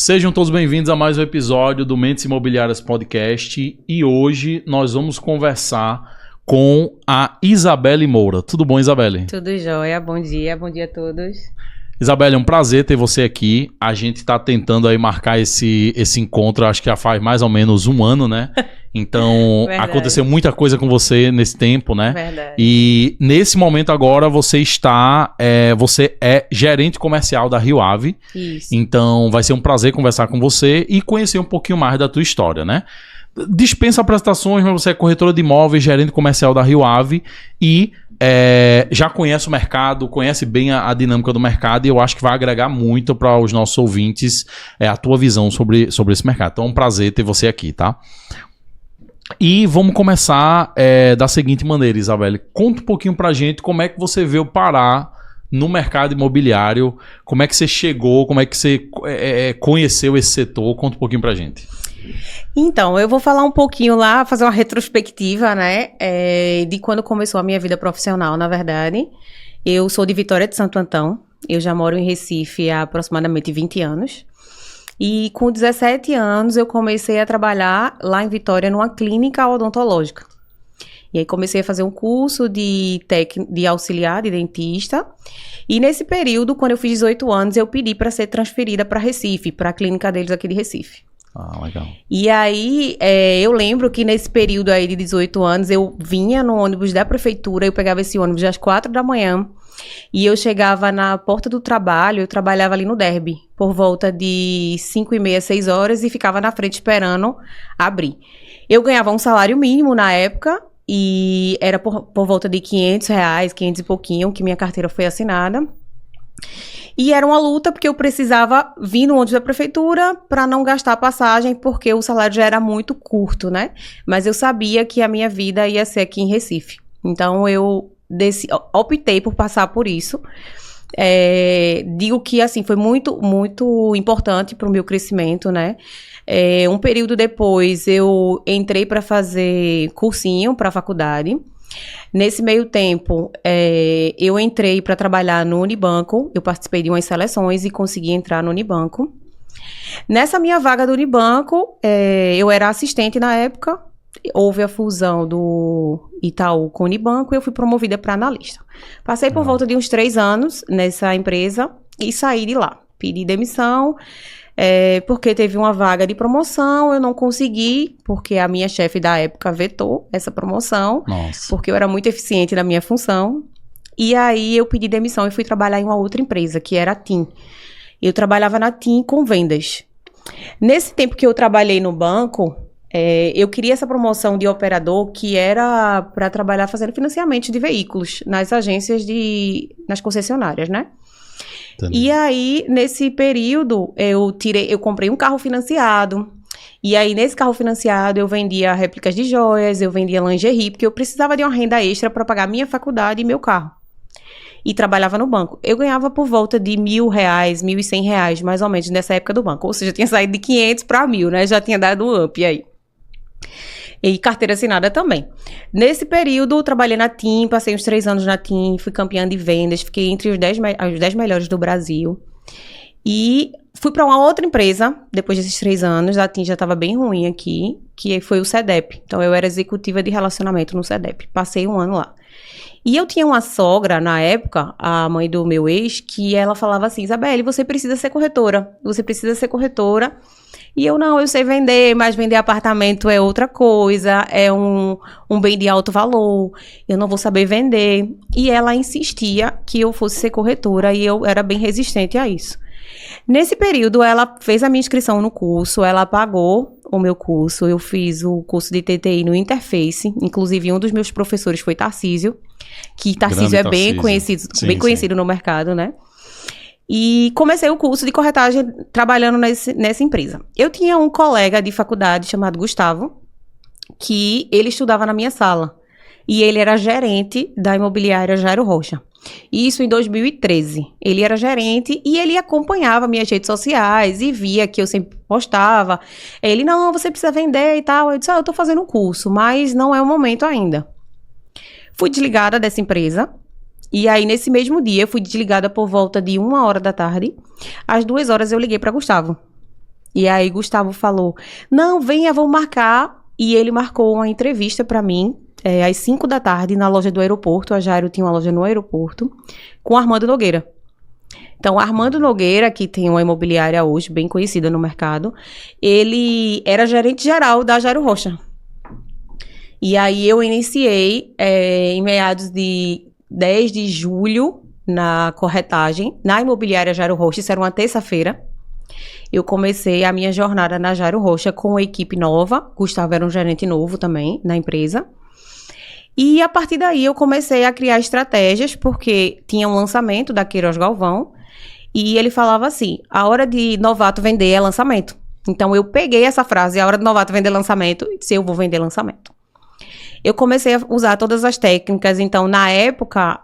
Sejam todos bem-vindos a mais um episódio do Mentes Imobiliárias Podcast e hoje nós vamos conversar com a Isabelle Moura. Tudo bom, Isabelle? Tudo jóia, bom dia a todos. Isabelle, é um prazer ter você aqui. A gente está tentando aí marcar esse encontro, acho que já faz mais ou menos um ano, né? Então, aconteceu muita coisa com você nesse tempo, né? Verdade. E nesse momento agora você você é gerente comercial da Rio Ave. Isso. Então, vai ser um prazer conversar com você e conhecer um pouquinho mais da tua história, né? Dispensa apresentações, mas você é corretora de imóveis, gerente comercial da Rio Ave e já conhece o mercado, conhece bem a dinâmica do mercado e eu acho que vai agregar muito para os nossos ouvintes a tua visão sobre esse mercado. Então é um prazer ter você aqui, tá? E vamos começar da seguinte maneira, Isabelle. Conta um pouquinho pra gente como é que você veio parar no mercado imobiliário, como é que você chegou, como é que você conheceu esse setor. Conta um pouquinho pra gente. Então, eu vou falar um pouquinho lá, fazer uma retrospectiva, né, de quando começou a minha vida profissional, na verdade. Eu sou de Vitória de Santo Antão, eu já moro em Recife há aproximadamente 20 anos. E com 17 anos eu comecei a trabalhar lá em Vitória numa clínica odontológica. E aí comecei a fazer um curso de auxiliar de dentista. E nesse período, quando eu fiz 18 anos, eu pedi para ser transferida para Recife, para a clínica deles aqui de Recife. Ah, legal. E aí, eu lembro que nesse período aí de 18 anos, eu vinha no ônibus da prefeitura, eu pegava esse ônibus às 4 da manhã, e eu chegava na porta do trabalho, eu trabalhava ali no Derby, por volta de 5h30, 6 horas, e ficava na frente esperando abrir. Eu ganhava um salário mínimo na época, e era por volta de R$500, 500 e pouquinho, que minha carteira foi assinada. E era uma luta, porque eu precisava vir no ônibus da prefeitura para não gastar passagem, porque o salário já era muito curto, né? Mas eu sabia que a minha vida ia ser aqui em Recife. Então, eu optei por passar por isso. Digo que, assim, foi muito, muito importante para o meu crescimento, né? Um período depois, eu entrei para fazer cursinho para a faculdade. Nesse meio tempo, eu entrei para trabalhar no Unibanco, eu participei de umas seleções e consegui entrar no Unibanco. Nessa minha vaga do Unibanco, eu era assistente na época, houve a fusão do Itaú com o Unibanco e eu fui promovida para analista. Passei por volta de uns 3 anos nessa empresa e saí de lá, pedi demissão. Porque teve uma vaga de promoção, eu não consegui, porque a minha chefe da época vetou essa promoção. Nossa. Porque eu era muito eficiente na minha função. E aí eu pedi demissão e fui trabalhar em uma outra empresa, que era a TIM. Eu trabalhava na TIM com vendas. Nesse tempo que eu trabalhei no banco, eu queria essa promoção de operador, que era para trabalhar fazendo financiamento de veículos nas agências nas concessionárias, né? Entendi. E aí, nesse período, eu comprei um carro financiado. E aí, nesse carro financiado, eu vendia réplicas de joias, eu vendia lingerie, porque eu precisava de uma renda extra para pagar minha faculdade e meu carro. E trabalhava no banco. Eu ganhava por volta de R$1.000, R$1.100, mais ou menos, nessa época do banco. Ou seja, eu tinha saído de 500 para 1.000, né? Já tinha dado um up aí. E carteira assinada também. Nesse período, eu trabalhei na TIM, passei uns 3 anos na TIM, fui campeã de vendas, fiquei entre os 10 melhores do Brasil. E fui para uma outra empresa, depois desses 3 anos, a TIM já estava bem ruim aqui, que foi o SEDEP. Então, eu era executiva de relacionamento no SEDEP. Passei 1 ano lá. E eu tinha uma sogra, na época, a mãe do meu ex, que ela falava assim, Isabelle, você precisa ser corretora. E eu sei vender, mas vender apartamento é outra coisa, é um bem de alto valor, eu não vou saber vender. E ela insistia que eu fosse ser corretora e eu era bem resistente a isso. Nesse período, ela fez a minha inscrição no curso, ela pagou o meu curso, eu fiz o curso de TTI no Interface, inclusive um dos meus professores foi Tarcísio, que Tarcísio é bem conhecido no mercado, né? E comecei o curso de corretagem trabalhando nessa empresa. Eu tinha um colega de faculdade chamado Gustavo, que ele estudava na minha sala. E ele era gerente da imobiliária Jairo Rocha. Isso em 2013. Ele era gerente e ele acompanhava minhas redes sociais e via que eu sempre postava. Ele, não, você precisa vender e tal. Eu disse, eu tô fazendo um curso, mas não é o momento ainda. Fui desligada dessa empresa. E aí, nesse mesmo dia, eu fui desligada por volta de 1h da tarde. Às 2h eu liguei para Gustavo. E aí Gustavo falou, não, venha, vamos marcar. E ele marcou uma entrevista pra mim, às 5 da tarde, na loja do aeroporto. A Jairo tinha uma loja no aeroporto, com Armando Nogueira. Então, Armando Nogueira, que tem uma imobiliária hoje, bem conhecida no mercado, ele era gerente geral da Jairo Rocha. E aí eu iniciei em meados de 10 de julho na corretagem, na imobiliária Jairo Rocha, isso era uma terça-feira. Eu comecei a minha jornada na Jairo Rocha com uma equipe nova, Gustavo era um gerente novo também na empresa. E a partir daí eu comecei a criar estratégias, porque tinha um lançamento da Queiroz Galvão, e ele falava assim, a hora de novato vender é lançamento. Então eu peguei essa frase, a hora de novato vender lançamento, e disse, eu vou vender lançamento. Eu comecei a usar todas as técnicas, então na época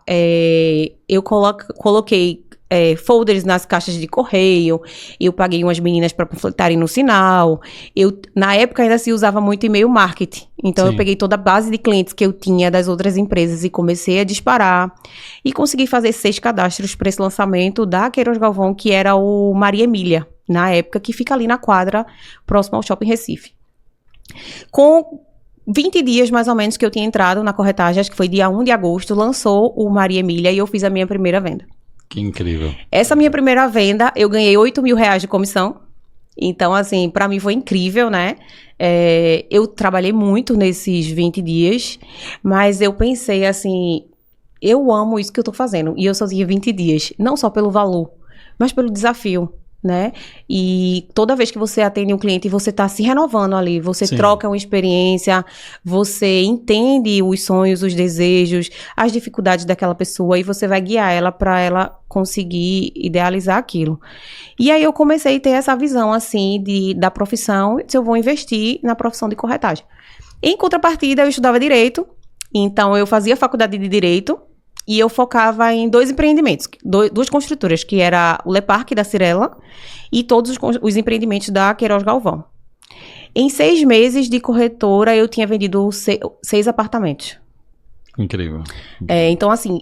eu coloquei folders nas caixas de correio, eu paguei umas meninas para panfletarem no sinal, na época ainda se usava muito e-mail marketing, então eu peguei toda a base de clientes que eu tinha das outras empresas e comecei a disparar, e consegui fazer 6 cadastros para esse lançamento da Queiroz Galvão, que era o Maria Emília, na época, que fica ali na quadra, próximo ao Shopping Recife. Com 20 dias, mais ou menos, que eu tinha entrado na corretagem, acho que foi dia 1 de agosto, lançou o Maria Emília e eu fiz a minha primeira venda. Que incrível. Essa minha primeira venda, eu ganhei R$8.000 de comissão. Então, assim, pra mim foi incrível, né? Eu trabalhei muito nesses 20 dias, mas eu pensei assim, eu amo isso que eu tô fazendo. E eu só tinha 20 dias, não só pelo valor, mas pelo desafio, né? E toda vez que você atende um cliente, você tá se renovando ali, você troca uma experiência, você entende os sonhos, os desejos, as dificuldades daquela pessoa e você vai guiar ela para ela conseguir idealizar aquilo. E aí eu comecei a ter essa visão, assim, da profissão, se eu vou investir na profissão de corretagem. Em contrapartida, eu estudava Direito, então eu fazia faculdade de Direito, e eu focava em 2 empreendimentos, 2 construtoras, que era o Le Parque da Cirela e todos os empreendimentos da Queiroz Galvão. Em 6 meses de corretora, eu tinha vendido 6 apartamentos. Incrível. Então, assim,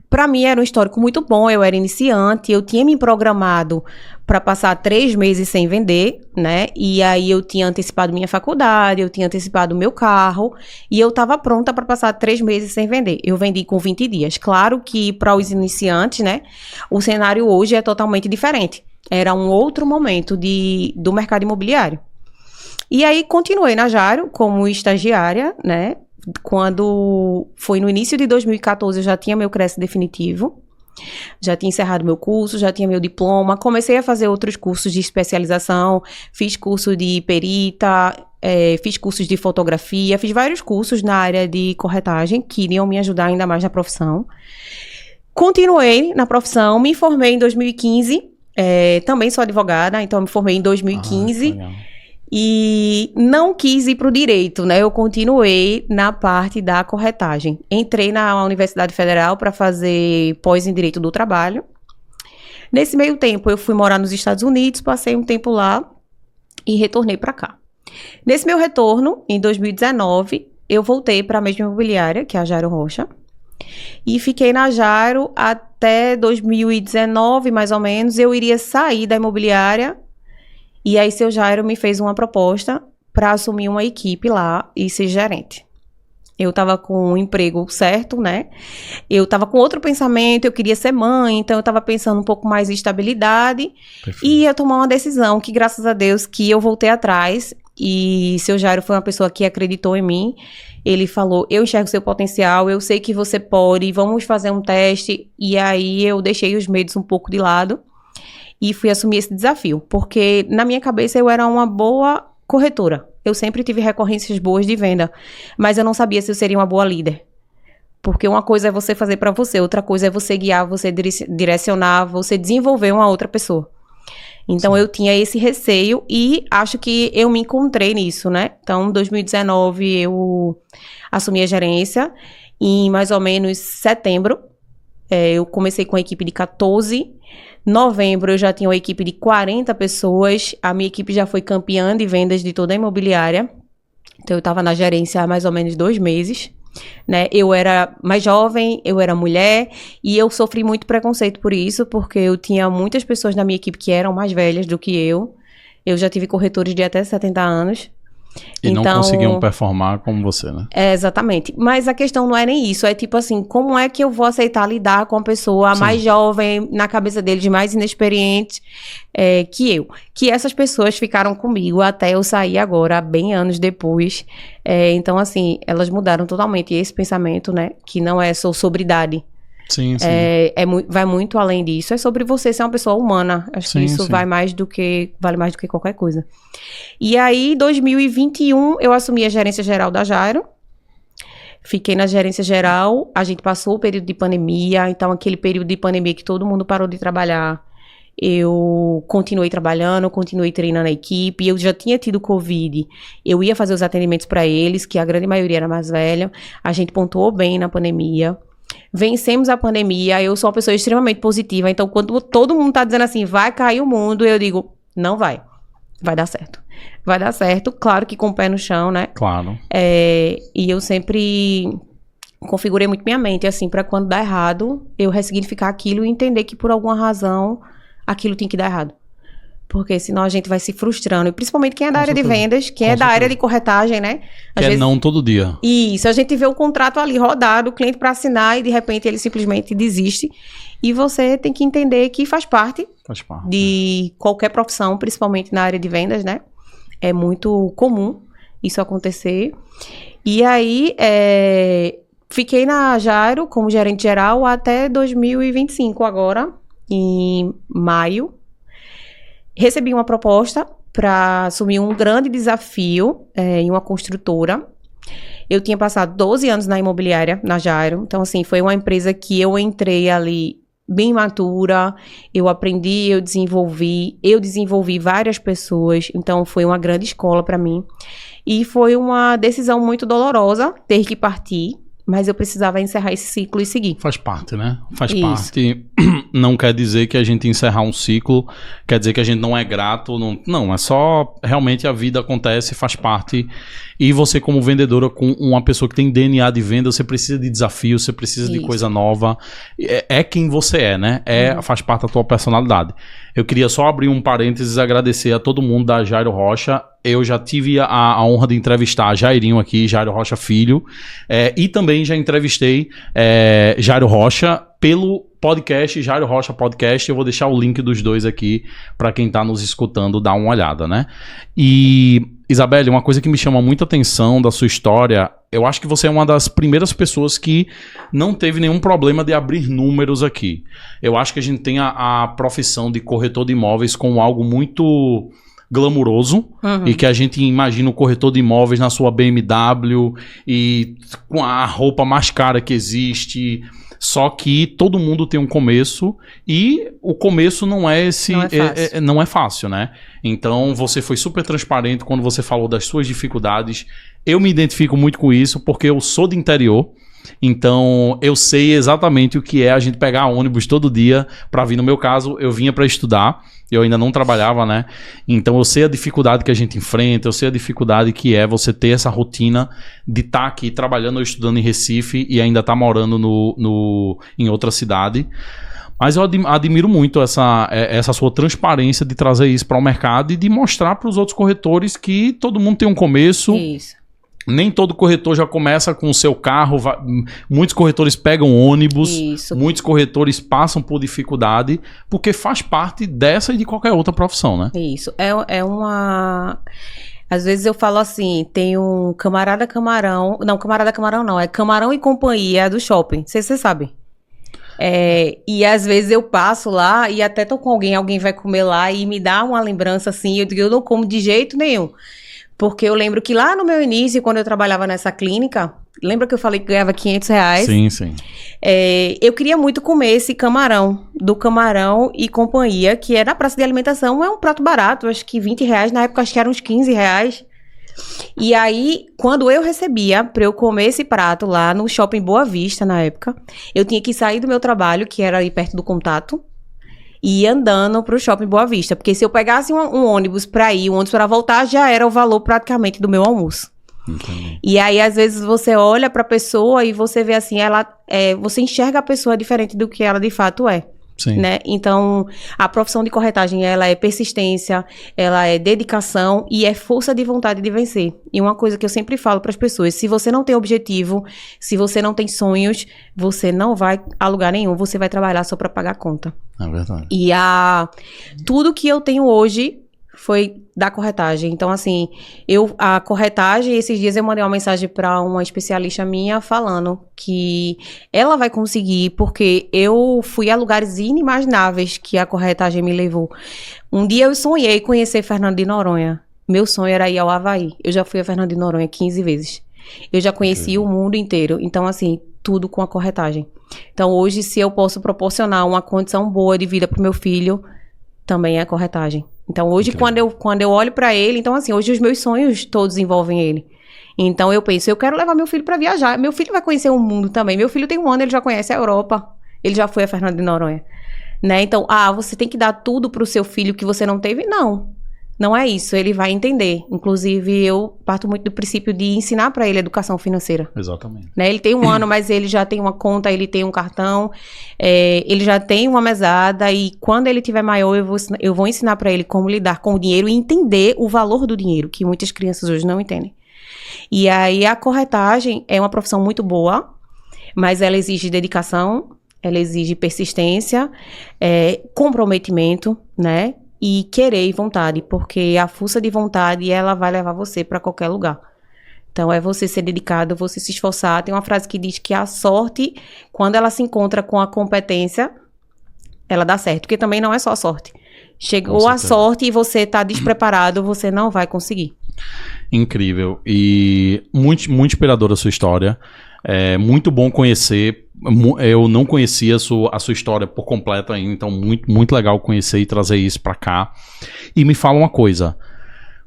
para mim era um histórico muito bom, eu era iniciante, eu tinha me programado para passar 3 meses sem vender, né? E aí eu tinha antecipado minha faculdade, eu tinha antecipado meu carro e eu estava pronta para passar 3 meses sem vender. Eu vendi com 20 dias. Claro que para os iniciantes, né? O cenário hoje é totalmente diferente. Era um outro momento do mercado imobiliário. E aí continuei na Jairo como estagiária, né? Quando foi no início de 2014, eu já tinha meu CRESS definitivo, já tinha encerrado meu curso, já tinha meu diploma, comecei a fazer outros cursos de especialização, fiz curso de perita, fiz cursos de fotografia, fiz vários cursos na área de corretagem que iriam me ajudar ainda mais na profissão. Continuei na profissão, me formei em 2015, também sou advogada, então me formei em 2015. E não quis ir para o direito, né? Eu continuei na parte da corretagem. Entrei na Universidade Federal para fazer pós em Direito do Trabalho. Nesse meio tempo, eu fui morar nos Estados Unidos, passei um tempo lá e retornei para cá. Nesse meu retorno, em 2019, eu voltei para a mesma imobiliária, que é a Jairo Rocha, e fiquei na Jairo até 2019, mais ou menos. Eu iria sair da imobiliária. E aí, seu Jairo me fez uma proposta para assumir uma equipe lá e ser gerente. Eu estava com um emprego certo, né? Eu estava com outro pensamento, eu queria ser mãe, então eu estava pensando um pouco mais em estabilidade. Perfeito. E ia tomar uma decisão que, graças a Deus, que eu voltei atrás. E seu Jairo foi uma pessoa que acreditou em mim. Ele falou, eu enxergo seu potencial, eu sei que você pode, vamos fazer um teste. E aí, eu deixei os medos um pouco de lado. E fui assumir esse desafio, porque na minha cabeça eu era uma boa corretora. Eu sempre tive recorrências boas de venda, mas eu não sabia se eu seria uma boa líder. Porque uma coisa é você fazer para você, outra coisa é você guiar, você direcionar, você desenvolver uma outra pessoa. Então, eu tinha esse receio e acho que eu me encontrei nisso, né? Então, em 2019, eu assumi a gerência. Em mais ou menos setembro, eu comecei com a equipe de 14. Novembro eu já tinha uma equipe de 40 pessoas, a minha equipe já foi campeã de vendas de toda a imobiliária, então eu estava na gerência há mais ou menos 2 meses, né? Eu era mais jovem, eu era mulher e eu sofri muito preconceito por isso, porque eu tinha muitas pessoas na minha equipe que eram mais velhas do que eu, Eu já tive corretores de até 70 anos. E não conseguiam performar como você, né? Exatamente. Mas a questão não é nem isso. É tipo assim, como é que eu vou aceitar lidar com a pessoa mais jovem, na cabeça deles, mais inexperiente que eu? Que essas pessoas ficaram comigo até eu sair agora, bem anos depois. Então, assim, elas mudaram totalmente esse pensamento, né? Que não é só sobre idade. Sim. Vai muito além disso. É sobre você ser uma pessoa humana. Acho que isso vale mais do que qualquer coisa. E aí, em 2021, eu assumi a gerência geral da Jairo. Fiquei na gerência geral. A gente passou o período de pandemia. Então, aquele período de pandemia que todo mundo parou de trabalhar, eu continuei trabalhando, continuei treinando a equipe. Eu já tinha tido Covid. Eu ia fazer os atendimentos para eles, que a grande maioria era mais velha. A gente pontuou bem na pandemia. Vencemos a pandemia, eu sou uma pessoa extremamente positiva, então quando todo mundo tá dizendo assim, vai cair o mundo, eu digo, não vai dar certo. Vai dar certo, claro que com o pé no chão, né? Claro. E eu sempre configurei muito minha mente, assim, pra quando dá errado, eu ressignificar aquilo e entender que por alguma razão, aquilo tem que dar errado. Porque senão a gente vai se frustrando. E principalmente quem é da área de vendas, quem é da área de corretagem, né? Às vezes, não todo dia. Isso, a gente vê o contrato ali rodado, o cliente para assinar e de repente ele simplesmente desiste. E você tem que entender que faz parte de qualquer profissão, principalmente na área de vendas, né? É muito comum isso acontecer. E aí, fiquei na Jairo como gerente geral até 2025 agora, em maio. Recebi uma proposta para assumir um grande desafio em uma construtora. Eu tinha passado 12 anos na imobiliária, na Jairo. Então, assim, foi uma empresa que eu entrei ali bem matura. Eu aprendi, eu desenvolvi várias pessoas. Então, foi uma grande escola para mim. E foi uma decisão muito dolorosa ter que partir. Mas eu precisava encerrar esse ciclo e seguir. Faz parte, né? Faz parte. Não quer dizer que a gente encerrar um ciclo, quer dizer que a gente não é grato. Não, é só realmente a vida acontece, faz parte. E você como vendedora, com uma pessoa que tem DNA de venda, você precisa de desafio, você precisa de coisa nova. É quem você é, né? Faz parte da tua personalidade. Eu queria só abrir um parênteses e agradecer a todo mundo da Jairo Rocha. Eu já tive a honra de entrevistar Jairinho aqui, Jairo Rocha Filho, e também já entrevistei Jairo Rocha pelo podcast, Jairo Rocha Podcast. Eu vou deixar o link dos dois aqui para quem está nos escutando dar uma olhada, né? E, Isabelle, uma coisa que me chama muita atenção da sua história, eu acho que você é uma das primeiras pessoas que não teve nenhum problema de abrir números aqui. Eu acho que a gente tem a profissão de corretor de imóveis como algo muito glamuroso, e que a gente imagina o corretor de imóveis na sua BMW e com a roupa mais cara que existe. Só que todo mundo tem um começo e o começo não é não é fácil, né? Então você foi super transparente quando você falou das suas dificuldades. Eu me identifico muito com isso porque eu sou do interior. Então eu sei exatamente o que é a gente pegar ônibus todo dia para vir. No meu caso, eu vinha para estudar, eu ainda não trabalhava, né? Então eu sei a dificuldade que a gente enfrenta, eu sei a dificuldade que é você ter essa rotina de estar aqui trabalhando ou estudando em Recife e ainda estar morando em outra cidade. Mas eu admiro muito essa sua transparência de trazer isso para o mercado e de mostrar para os outros corretores que todo mundo tem um começo. Isso. Nem todo corretor já começa com o seu carro. Muitos corretores pegam ônibus. Isso. Muitos corretores passam por dificuldade, porque faz parte dessa e de qualquer outra profissão, né? Isso. É uma... Às vezes eu falo assim, tem um camarada camarão... Não, camarada camarão não. É Camarão e Companhia do shopping. Você sabe. E às vezes eu passo lá e até tô com alguém vai comer lá e me dá uma lembrança assim. Eu digo, eu não como de jeito nenhum. Porque eu lembro que lá no meu início, quando eu trabalhava nessa clínica, lembra que eu falei que ganhava R$500? Sim, sim. Eu queria muito comer esse camarão, do Camarão e Companhia, que é na praça de alimentação, é um prato barato, acho que R$20, na época acho que eram uns R$15. E aí, quando eu recebia pra eu comer esse prato lá no Shopping Boa Vista, na época, eu tinha que sair do meu trabalho, que era ali perto do Contato, e ir andando pro Shopping Boa Vista. Porque se eu pegasse um ônibus pra ir, um ônibus pra voltar, já era o valor praticamente do meu almoço. Entendi. E aí, às vezes, você olha pra pessoa e você vê assim, você enxerga a pessoa diferente do que ela de fato é. Sim. Né? Então, a profissão de corretagem, ela é persistência, ela é dedicação e é força de vontade de vencer. E uma coisa que eu sempre falo para as pessoas, se você não tem objetivo, se você não tem sonhos, você não vai a lugar nenhum, você vai trabalhar só para pagar a conta. É verdade. E tudo que eu tenho hoje foi da corretagem. Então, assim, a corretagem, esses dias eu mandei uma mensagem para uma especialista minha falando que ela vai conseguir, porque eu fui a lugares inimagináveis que a corretagem me levou. Um dia eu sonhei conhecer Fernando de Noronha. Meu sonho era ir ao Havaí. Eu já fui a Fernando de Noronha 15 vezes. Eu já conheci o mundo inteiro. Então, assim, tudo com a corretagem. Então, hoje, se eu posso proporcionar uma condição boa de vida para o meu filho, também é a corretagem. Então, hoje, quando eu olho para ele, então, assim, hoje os meus sonhos todos envolvem ele. Então, eu penso, eu quero levar meu filho para viajar. Meu filho vai conhecer o mundo também. Meu filho tem 1 ano, ele já conhece a Europa. Ele já foi a Fernando de Noronha. Né? Então, você tem que dar tudo pro seu filho que você não teve? Não é isso. Ele vai entender. Inclusive, eu parto muito do princípio de ensinar para ele educação financeira. Exatamente. Né? Ele tem 1 ano, mas ele já tem uma conta, ele tem um cartão, ele já tem uma mesada e quando ele tiver maior, eu vou ensinar para ele como lidar com o dinheiro e entender o valor do dinheiro, que muitas crianças hoje não entendem. E aí, a corretagem é uma profissão muito boa, mas ela exige dedicação, ela exige persistência, comprometimento, né? E querer e vontade, porque a força de vontade, ela vai levar você para qualquer lugar. Então, é você ser dedicado, você se esforçar. Tem uma frase que diz que a sorte, quando ela se encontra com a competência, ela dá certo. Porque também não é só a sorte. Chegou a sorte e você está despreparado, você não vai conseguir. Incrível. E muito, muito inspiradora a sua história. É muito bom conhecer. Eu não conhecia a sua história por completo ainda, então muito, muito legal conhecer e trazer isso para cá. E me fala uma coisa,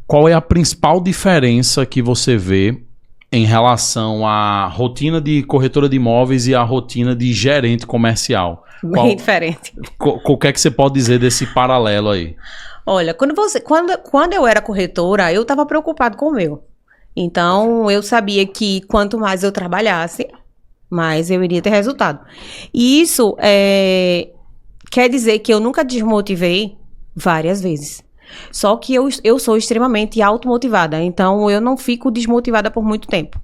qual é a principal diferença que você vê em relação à rotina de corretora de imóveis e à rotina de gerente comercial? Bem diferente. O que é que você pode dizer desse paralelo aí? Olha, quando eu era corretora, eu estava preocupado com o meu. Então, eu sabia que quanto mais eu trabalhasse, mais eu iria ter resultado. E isso quer dizer que eu nunca desmotivei várias vezes. Só que eu sou extremamente automotivada, então eu não fico desmotivada por muito tempo.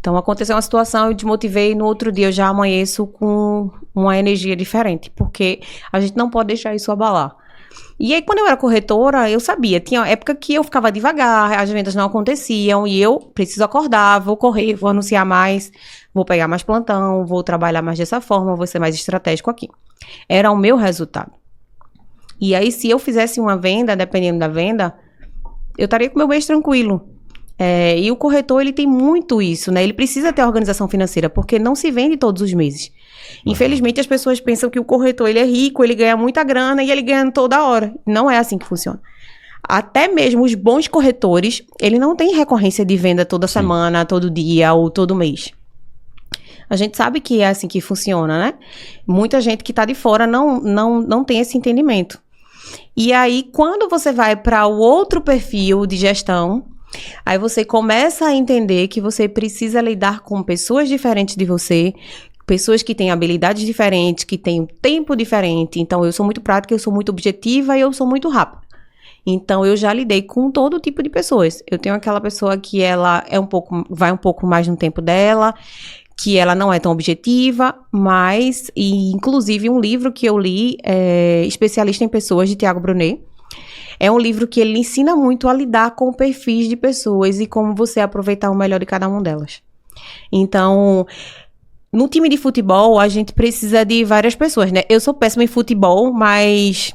Então, aconteceu uma situação, eu desmotivei, no outro dia eu já amanheço com uma energia diferente, porque a gente não pode deixar isso abalar. E aí, quando eu era corretora, eu sabia, tinha época que eu ficava devagar, as vendas não aconteciam, e eu preciso acordar, vou correr, vou anunciar mais, vou pegar mais plantão, vou trabalhar mais dessa forma, vou ser mais estratégico aqui. Era o meu resultado. E aí, se eu fizesse uma venda, dependendo da venda, eu estaria com o meu mês tranquilo. E o corretor, ele tem muito isso, né? Ele precisa ter organização financeira, porque não se vende todos os meses. Infelizmente, as pessoas pensam que o corretor, ele é rico, ele ganha muita grana e ele ganha toda hora. Não é assim que funciona. Até mesmo os bons corretores, ele não tem recorrência de venda toda semana, todo dia ou todo mês. A gente sabe que é assim que funciona, né? Muita gente que está de fora não tem esse entendimento. E aí, quando você vai para o outro perfil de gestão, aí você começa a entender que você precisa lidar com pessoas diferentes de você, pessoas que têm habilidades diferentes, que têm um tempo diferente. Então, eu sou muito prática, eu sou muito objetiva e eu sou muito rápida. Então, eu já lidei com todo tipo de pessoas. Eu tenho aquela pessoa que ela vai um pouco mais no tempo dela, que ela não é tão objetiva, mas, e inclusive um livro que eu li, Especialista em Pessoas, de Tiago Brunet, é um livro que ele ensina muito a lidar com perfis de pessoas e como você aproveitar o melhor de cada uma delas. Então, no time de futebol, a gente precisa de várias pessoas, né? Eu sou péssima em futebol, mas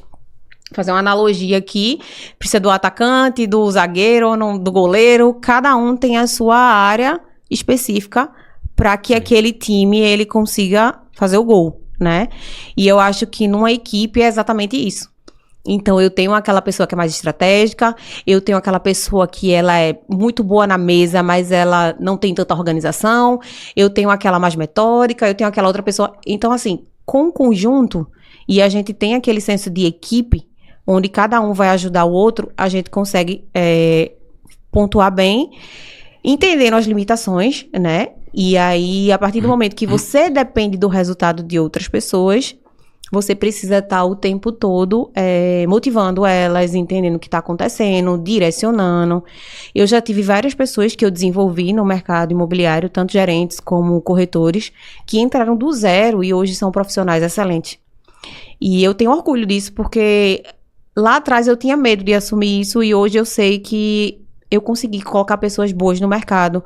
fazer uma analogia aqui, precisa do atacante, do zagueiro, do goleiro, cada um tem a sua área específica para que aquele time ele consiga fazer o gol, né? E eu acho que numa equipe é exatamente isso. Então, eu tenho aquela pessoa que é mais estratégica, eu tenho aquela pessoa que ela é muito boa na mesa, mas ela não tem tanta organização, eu tenho aquela mais metódica, eu tenho aquela outra pessoa. Então, assim, com o conjunto, e a gente tem aquele senso de equipe, onde cada um vai ajudar o outro, a gente consegue pontuar bem, entendendo as limitações, né? E aí, a partir do momento que você depende do resultado de outras pessoas, você precisa estar o tempo todo motivando elas, entendendo o que está acontecendo, direcionando. Eu já tive várias pessoas que eu desenvolvi no mercado imobiliário, tanto gerentes como corretores, que entraram do zero e hoje são profissionais excelentes. E eu tenho orgulho disso, porque lá atrás eu tinha medo de assumir isso e hoje eu sei que eu consegui colocar pessoas boas no mercado.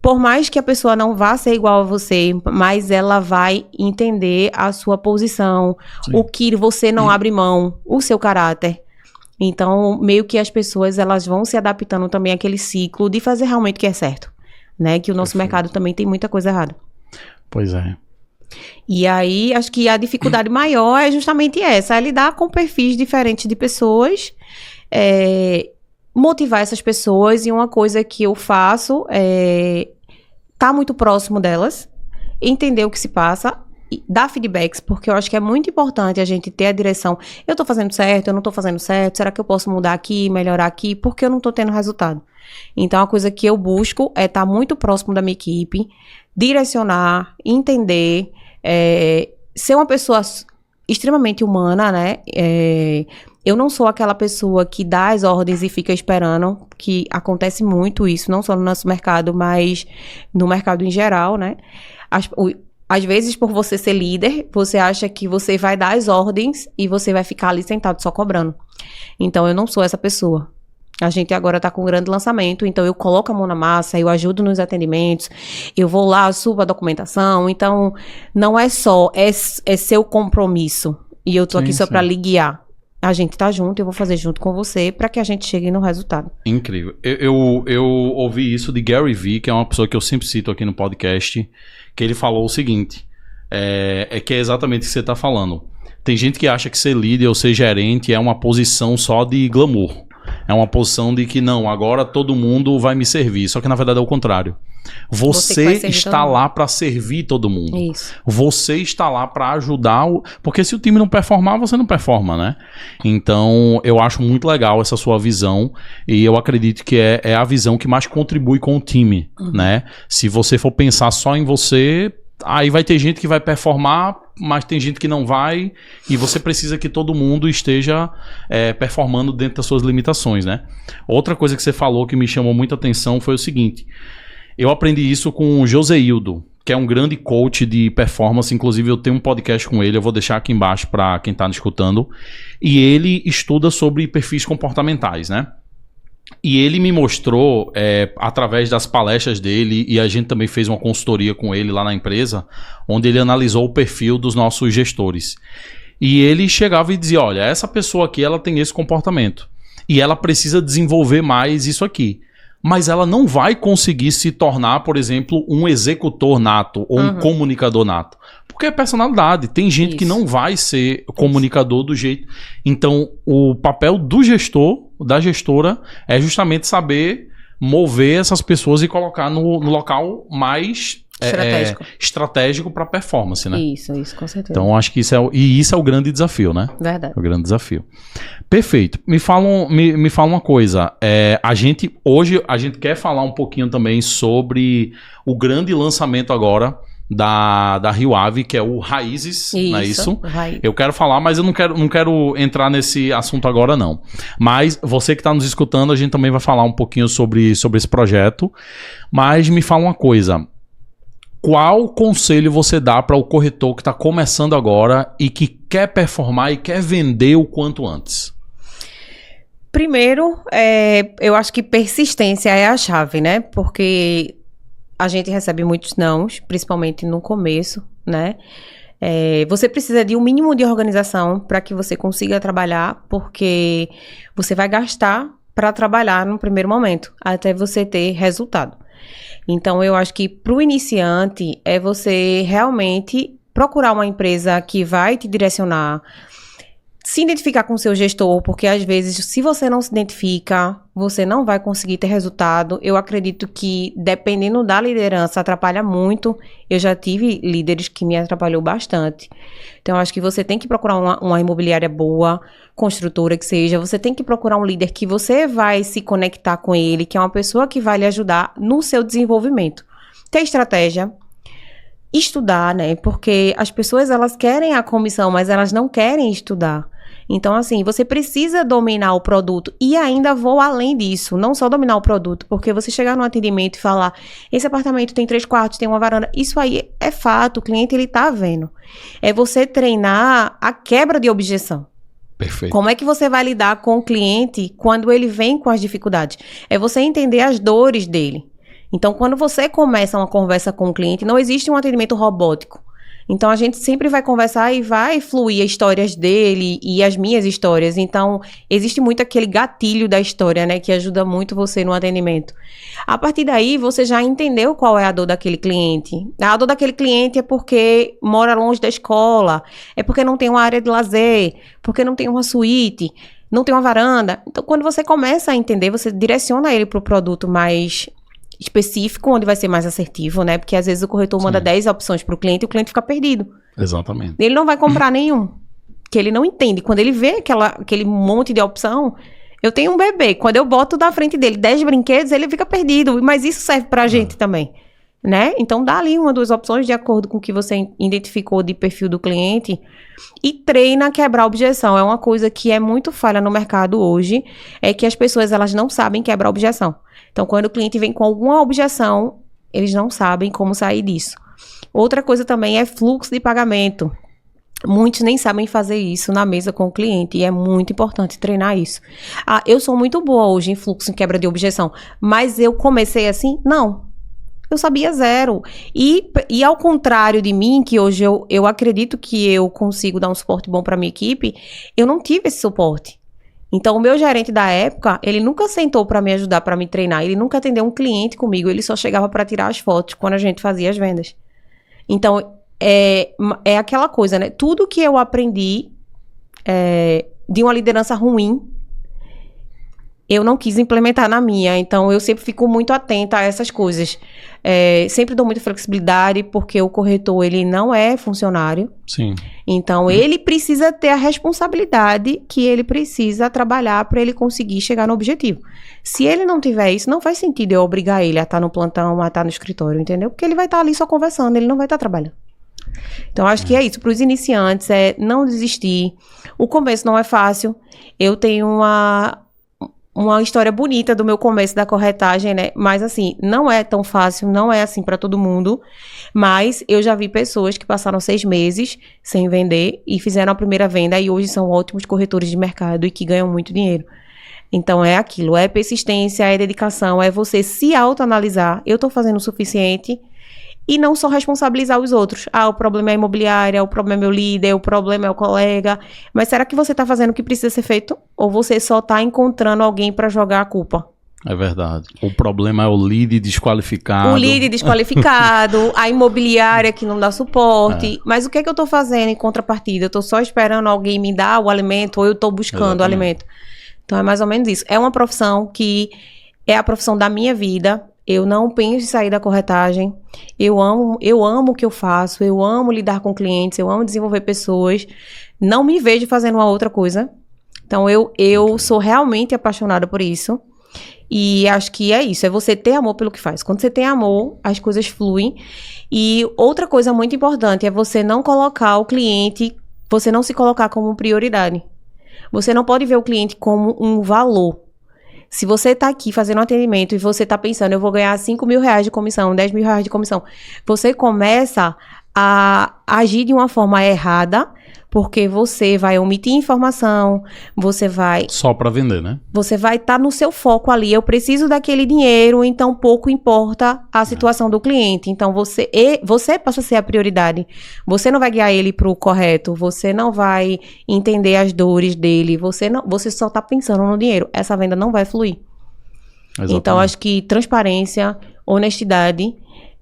Por mais que a pessoa não vá ser igual a você, mas ela vai entender a sua posição, sim, o que você não abre mão, o seu caráter. Então, meio que as pessoas elas vão se adaptando também àquele ciclo de fazer realmente o que é certo, né? Que o nosso mercado também tem muita coisa errada. Pois é. E aí, acho que a dificuldade maior é justamente essa, é lidar com perfis diferentes de pessoas, motivar essas pessoas, e uma coisa que eu faço é estar muito próximo delas, entender o que se passa, dar feedbacks, porque eu acho que é muito importante a gente ter a direção. Eu tô fazendo certo, eu não tô fazendo certo, será que eu posso mudar aqui, melhorar aqui, porque eu não tô tendo resultado. Então, a coisa que eu busco é estar muito próximo da minha equipe, direcionar, entender, ser uma pessoa extremamente humana, né? Eu não sou aquela pessoa que dá as ordens e fica esperando, que acontece muito isso, não só no nosso mercado, mas no mercado em geral, né? Às vezes, por você ser líder, você acha que você vai dar as ordens e você vai ficar ali sentado só cobrando. Então, eu não sou essa pessoa. A gente agora tá com um grande lançamento, então eu coloco a mão na massa, eu ajudo nos atendimentos, eu vou lá, subo a documentação. Então, não é só, é seu compromisso. E eu tô aqui só para lhe guiar. A gente tá junto, eu vou fazer junto com você para que a gente chegue no resultado. Incrível. Eu ouvi isso de Gary Vee, que é uma pessoa que eu sempre cito aqui no podcast, que ele falou o seguinte, que é exatamente o que você tá falando. Tem gente que acha que ser líder ou ser gerente é uma posição só de glamour. É uma posição de que não, agora todo mundo vai me servir. Só que na verdade é o contrário. Você está lá para servir todo mundo. Isso. Você está lá para ajudar. Porque se o time não performar, você não performa, né? Então, eu acho muito legal essa sua visão. E eu acredito que é a visão que mais contribui com o time, né? Se você for pensar só em você, aí vai ter gente que vai performar, mas tem gente que não vai, e você precisa que todo mundo esteja performando dentro das suas limitações, né? Outra coisa que você falou que me chamou muita atenção foi o seguinte: eu aprendi isso com o Joseildo, que é um grande coach de performance. Inclusive eu tenho um podcast com ele, eu vou deixar aqui embaixo para quem está escutando, e ele estuda sobre perfis comportamentais, né? E ele me mostrou, através das palestras dele, e a gente também fez uma consultoria com ele lá na empresa, onde ele analisou o perfil dos nossos gestores. E ele chegava e dizia, olha, essa pessoa aqui, ela tem esse comportamento, e ela precisa desenvolver mais isso aqui. Mas ela não vai conseguir se tornar, por exemplo, um executor nato, ou um comunicador nato. Porque é personalidade. Tem gente que não vai ser comunicador do jeito... Então, o papel do gestor, da gestora, é justamente saber mover essas pessoas e colocar no local mais estratégico para performance, né? Isso, com certeza. Então, acho que isso é o grande desafio, né? Verdade. É o grande desafio. Perfeito. Me fala uma coisa. Hoje a gente quer falar um pouquinho também sobre o grande lançamento agora da Rio Ave, que é o Raízes, não é isso? Eu quero falar, mas eu não quero entrar nesse assunto agora, não. Mas você que está nos escutando, a gente também vai falar um pouquinho sobre esse projeto. Mas me fala uma coisa. Qual conselho você dá para o corretor que está começando agora e que quer performar e quer vender o quanto antes? Primeiro, eu acho que persistência é a chave, né? Porque a gente recebe muitos nãos, principalmente no começo, né? Você precisa de um mínimo de organização para que você consiga trabalhar, porque você vai gastar para trabalhar no primeiro momento, até você ter resultado. Então, eu acho que para o iniciante é você realmente procurar uma empresa que vai te direcionar, se identificar com o seu gestor, porque às vezes, se você não se identifica, você não vai conseguir ter resultado. Eu acredito que, dependendo da liderança, atrapalha muito. Eu já tive líderes que me atrapalhou bastante. Então, eu acho que você tem que procurar uma imobiliária boa, construtora que seja. Você tem que procurar um líder que você vai se conectar com ele, que é uma pessoa que vai lhe ajudar no seu desenvolvimento. Ter estratégia, estudar, né? Porque as pessoas, elas querem a comissão, mas elas não querem estudar. Então, assim, você precisa dominar o produto. E ainda vou além disso, não só dominar o produto, porque você chegar no atendimento e falar, esse apartamento tem 3 quartos, tem uma varanda, isso aí é fato, o cliente, ele tá vendo. É você treinar a quebra de objeção. Perfeito. Como é que você vai lidar com o cliente quando ele vem com as dificuldades? É você entender as dores dele. Então, quando você começa uma conversa com o cliente, não existe um atendimento robótico. Então, a gente sempre vai conversar e vai fluir as histórias dele e as minhas histórias. Então, existe muito aquele gatilho da história, né? Que ajuda muito você no atendimento. A partir daí, você já entendeu qual é a dor daquele cliente. A dor daquele cliente é porque mora longe da escola, é porque não tem uma área de lazer, porque não tem uma suíte, não tem uma varanda. Então, quando você começa a entender, você direciona ele para o produto mais específico, onde vai ser mais assertivo, né? Porque às vezes o corretor manda 10 opções para o cliente e o cliente fica perdido. Exatamente. Ele não vai comprar nenhum, que ele não entende. Quando ele vê aquele monte de opção, eu tenho um bebê, quando eu boto na frente dele 10 brinquedos, ele fica perdido, mas isso serve pra gente também, né? Então dá ali 1 ou 2 opções de acordo com o que você identificou de perfil do cliente e treina a quebrar a objeção. É uma coisa que é muito falha no mercado hoje, é que as pessoas, elas não sabem quebrar a objeção. Então, quando o cliente vem com alguma objeção, eles não sabem como sair disso. Outra coisa também é fluxo de pagamento. Muitos nem sabem fazer isso na mesa com o cliente e é muito importante treinar isso. Ah, eu sou muito boa hoje em fluxo, em quebra de objeção, mas eu comecei assim? Não. Eu sabia zero. E ao contrário de mim, que hoje eu acredito que eu consigo dar um suporte bom para minha equipe, eu não tive esse suporte. Então, o meu gerente da época, ele nunca sentou para me ajudar, para me treinar. Ele nunca atendeu um cliente comigo. Ele só chegava para tirar as fotos quando a gente fazia as vendas. Então, é aquela coisa, né? Tudo que eu aprendi de uma liderança ruim, eu não quis implementar na minha. Então, eu sempre fico muito atenta a essas coisas. Sempre dou muita flexibilidade, porque o corretor, ele não é funcionário. Sim. Então, ele precisa ter a responsabilidade que ele precisa trabalhar para ele conseguir chegar no objetivo. Se ele não tiver isso, não faz sentido eu obrigar ele a estar no plantão, a estar no escritório, entendeu? Porque ele vai estar ali só conversando, ele não vai estar trabalhando. Então, acho que é isso. Para os iniciantes, é não desistir. O começo não é fácil. Eu tenho uma história bonita do meu começo da corretagem, né? Mas assim, não é tão fácil, não é assim para todo mundo. Mas eu já vi pessoas que passaram 6 meses sem vender e fizeram a primeira venda e hoje são ótimos corretores de mercado e que ganham muito dinheiro. Então é aquilo, é persistência, é dedicação, é você se autoanalisar. Eu tô fazendo o suficiente e não só responsabilizar os outros. Ah, o problema é a imobiliária, o problema é o líder, o problema é o colega. Mas será que você está fazendo o que precisa ser feito? Ou você só está encontrando alguém para jogar a culpa? É verdade. O problema é o lead desqualificado. O lead desqualificado, a imobiliária que não dá suporte. Mas o que é que eu estou fazendo em contrapartida? Eu estou só esperando alguém me dar o alimento ou eu estou buscando o alimento? Então é mais ou menos isso. É uma profissão que é a profissão da minha vida. Eu não penso em sair da corretagem. Eu amo o que eu faço. Eu amo lidar com clientes. Eu amo desenvolver pessoas. Não me vejo fazendo uma outra coisa. Então, eu sou realmente apaixonada por isso. E acho que é isso. É você ter amor pelo que faz. Quando você tem amor, as coisas fluem. E outra coisa muito importante é você não colocar o cliente... Você não se colocar como prioridade. Você não pode ver o cliente como um valor. Se você está aqui fazendo um atendimento e você está pensando, eu vou ganhar 5 mil reais de comissão, 10 mil reais de comissão, você começa a agir de uma forma errada, porque você vai omitir informação, você vai... Só para vender, né? Você vai estar no seu foco ali, eu preciso daquele dinheiro, então pouco importa a situação do cliente. Então você passa a ser a prioridade. Você não vai guiar ele para o correto, você não vai entender as dores dele, você só está pensando no dinheiro. Essa venda não vai fluir. Exatamente. Então acho que transparência, honestidade...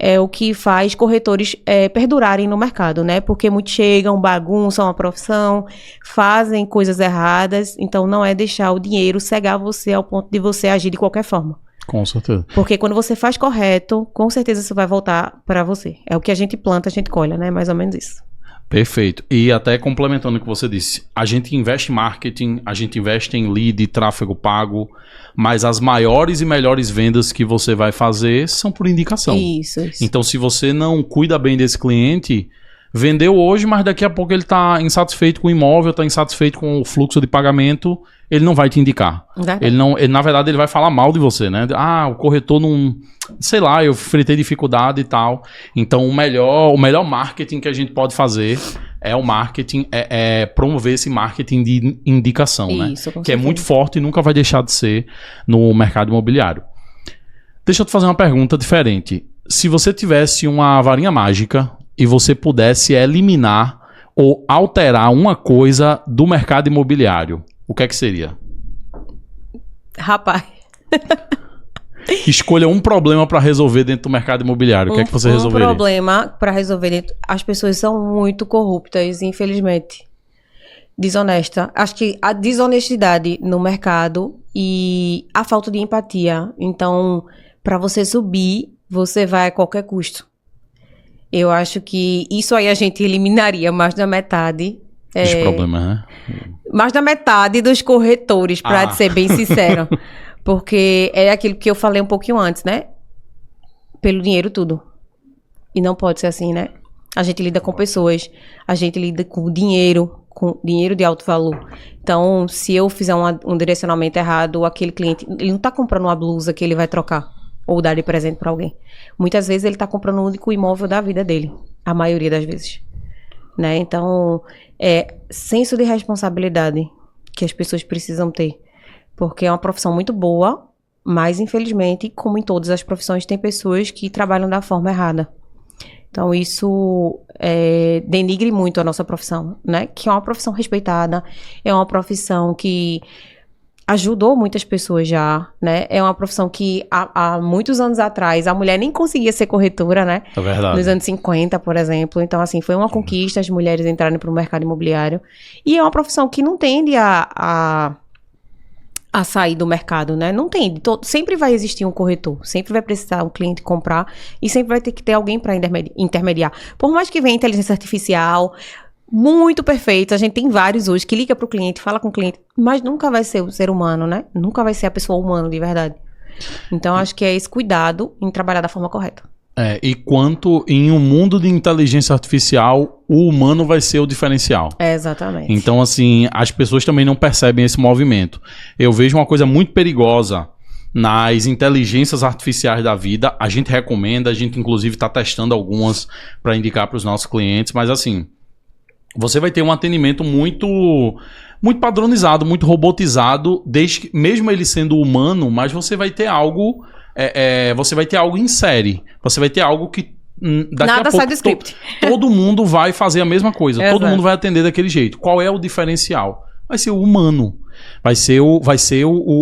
é o que faz corretores perdurarem no mercado, né? Porque muitos chegam, bagunçam a profissão, fazem coisas erradas. Então, não é deixar o dinheiro cegar você ao ponto de você agir de qualquer forma. Com certeza. Porque quando você faz correto, com certeza isso vai voltar para você. É o que a gente planta, a gente colhe, né? Mais ou menos isso. Perfeito. E até complementando o que você disse, a gente investe em marketing, a gente investe em lead, tráfego pago, mas as maiores e melhores vendas que você vai fazer são por indicação. Isso. Então, se você não cuida bem desse cliente, vendeu hoje, mas daqui a pouco ele está insatisfeito com o imóvel, está insatisfeito com o fluxo de pagamento, ele não vai te indicar. Na verdade, ele vai falar mal de você, né? Ah, o corretor não... Sei lá, eu enfrentei dificuldade e tal. Então, o melhor marketing que a gente pode fazer é o marketing, promover esse marketing de indicação, né? Isso, com que é certeza. muito forte e nunca vai deixar de ser no mercado imobiliário. Deixa eu te fazer uma pergunta diferente. Se você tivesse uma varinha mágica e você pudesse eliminar ou alterar uma coisa do mercado imobiliário, o que é que seria? Rapaz. Escolha um problema para resolver dentro do mercado imobiliário. O que é que você resolveria? Um problema para resolver dentro... As pessoas são muito corruptas, infelizmente. Desonesta. Acho que a desonestidade no mercado e a falta de empatia. Então, para você subir, você vai a qualquer custo. Eu acho que isso aí a gente eliminaria mais da metade. Os problemas, né? Mais da metade dos corretores, para ser bem sincero. Porque é aquilo que eu falei um pouquinho antes, né? Pelo dinheiro tudo. E não pode ser assim, né? A gente lida com pessoas, a gente lida com dinheiro de alto valor. Então, se eu fizer um direcionamento errado, aquele cliente, ele não tá comprando uma blusa que ele vai trocar ou dar de presente para alguém. Muitas vezes ele tá comprando o único imóvel da vida dele. A maioria das vezes. Né? Então, senso de responsabilidade que as pessoas precisam ter. Porque é uma profissão muito boa, mas infelizmente, como em todas as profissões, tem pessoas que trabalham da forma errada. Então isso denigre muito a nossa profissão, né? Que é uma profissão respeitada, é uma profissão que ajudou muitas pessoas já, né? É uma profissão que há muitos anos atrás a mulher nem conseguia ser corretora, né? É verdade. Nos anos 50, por exemplo. Então, assim, foi uma conquista as mulheres entrarem para o mercado imobiliário. E é uma profissão que não tende a sair do mercado, né? Não tem. Sempre vai existir um corretor. Sempre vai precisar um cliente comprar. E sempre vai ter que ter alguém para intermediar. Por mais que venha inteligência artificial muito perfeita. A gente tem vários hoje que liga para o cliente, fala com o cliente. Mas nunca vai ser o ser humano, né? Nunca vai ser a pessoa humana de verdade. Então, acho que é esse cuidado em trabalhar da forma correta. E quanto em um mundo de inteligência artificial, o humano vai ser o diferencial. Exatamente. Então, assim, as pessoas também não percebem esse movimento. Eu vejo uma coisa muito perigosa nas inteligências artificiais da vida. A gente recomenda, a gente inclusive está testando algumas para indicar para os nossos clientes, mas assim, você vai ter um atendimento muito padronizado, muito robotizado, mesmo ele sendo humano, mas você vai ter algo... você vai ter algo em série. Você vai ter algo que daqui Nada a pouco sai do script. Todo mundo vai fazer a mesma coisa. Todo mundo vai atender daquele jeito. Qual é o diferencial? Vai ser o humano. Vai ser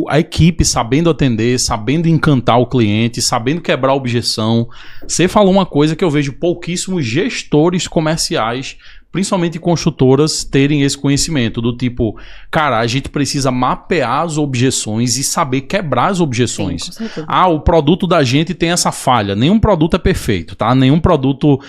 a equipe sabendo atender, sabendo encantar o cliente, sabendo quebrar a objeção. Você falou uma coisa que eu vejo pouquíssimos gestores comerciais, principalmente construtoras, terem esse conhecimento do tipo, cara, a gente precisa mapear as objeções e saber quebrar as objeções. Sim, com certeza. O produto da gente tem essa falha. Nenhum produto é perfeito, tá? Nenhum produto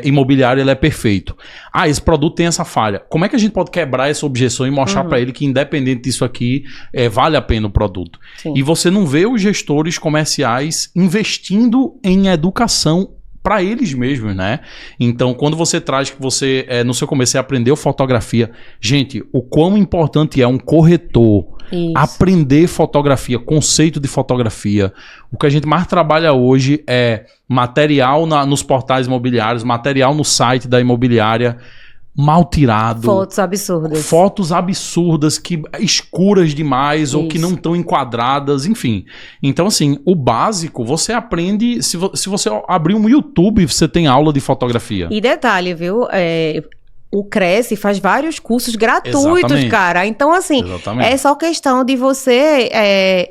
imobiliário ele é perfeito. Esse produto tem essa falha. Como é que a gente pode quebrar essa objeção e mostrar para ele que independente disso aqui, vale a pena o produto? Sim. E você não vê os gestores comerciais investindo em educação para eles mesmos, né? Então, quando você traz que você, no seu começo, você aprendeu fotografia, gente, o quão importante é um corretor aprender fotografia, conceito de fotografia. O que a gente mais trabalha hoje é material nos portais imobiliários, material no site da imobiliária, mal tirado. Fotos absurdas, escuras demais ou que não estão enquadradas, enfim. Então, assim, o básico você aprende... Se você abrir um YouTube, você tem aula de fotografia. E detalhe, viu? O Cresce faz vários cursos gratuitos, cara. Então, assim, é só questão de você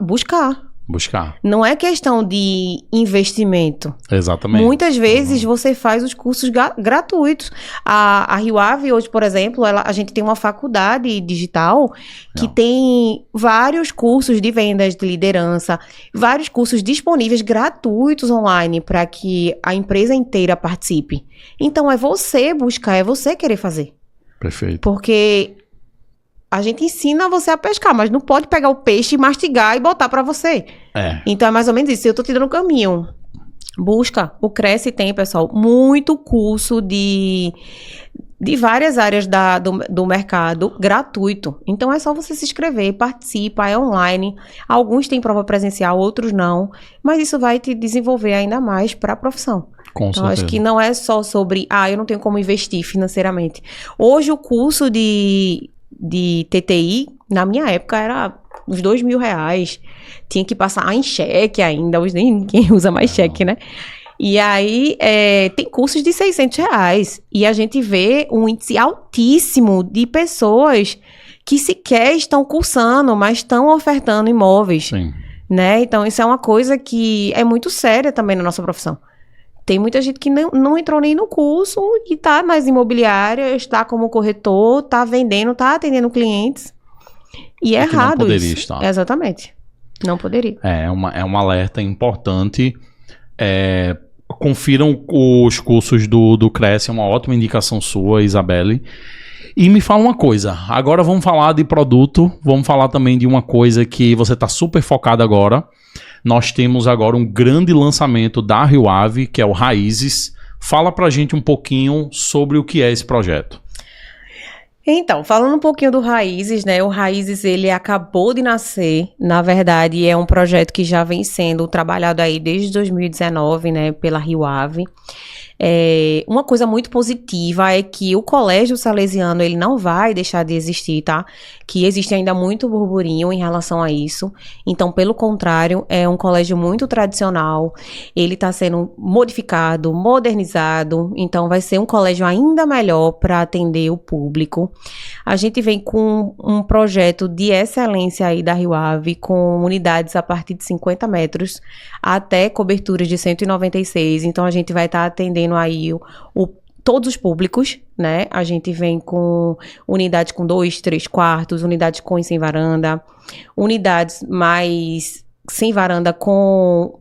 buscar. Buscar. Não é questão de investimento. Exatamente. Muitas vezes você faz os cursos gratuitos. A Rio Ave hoje, por exemplo, a gente tem uma faculdade digital que tem vários cursos de vendas, de liderança, vários cursos disponíveis gratuitos online para que a empresa inteira participe. Então é você buscar, é você querer fazer. Perfeito. Porque a gente ensina você a pescar, mas não pode pegar o peixe, mastigar e botar para você. Então é mais ou menos isso. Eu tô te dando o caminho. Busca. O Cresce tem, pessoal, muito curso de várias áreas do mercado gratuito. Então é só você se inscrever, participa, é online. Alguns têm prova presencial, outros não. Mas isso vai te desenvolver ainda mais para a profissão. Com certeza. Acho que não é só sobre, eu não tenho como investir financeiramente. Hoje o curso de TTI, na minha época, era uns R$2.000. Tinha que passar em cheque ainda. Hoje ninguém usa mais cheque, né? E aí, tem cursos de R$600. E a gente vê um índice altíssimo de pessoas que sequer estão cursando, mas estão ofertando imóveis. Sim. Né? Então, isso é uma coisa que é muito séria também na nossa profissão. Tem muita gente que não entrou nem no curso e tá nas imobiliárias, tá como corretor, tá vendendo, tá atendendo clientes. E é errado não poderia isso. Estar. Exatamente. Não poderia. É um alerta importante. Confiram os cursos do Cresce, é uma ótima indicação sua, Isabelle. E me fala uma coisa, agora vamos falar de produto, vamos falar também de uma coisa que você tá super focado agora. Nós temos agora um grande lançamento da Rio Ave, que é o Raízes. Fala pra gente um pouquinho sobre o que é esse projeto. Então, falando um pouquinho do Raízes, né? O Raízes, ele acabou de nascer. Na verdade, é um projeto que já vem sendo trabalhado aí desde 2019, né? Pela Rio Ave. Uma coisa muito positiva é que o Colégio Salesiano, ele não vai deixar de existir, tá? Que existe ainda muito burburinho em relação a isso. Então, pelo contrário, é um colégio muito tradicional. Ele está sendo modificado, modernizado. Então, vai ser um colégio ainda melhor para atender o público. A gente vem com um projeto de excelência aí da Rio Ave, com unidades a partir de 50 metros até coberturas de 196. Então, a gente vai estar atendendo aí todos os públicos, né? A gente vem com unidades com 2, 3 quartos, unidades com e sem varanda, unidades mais sem varanda com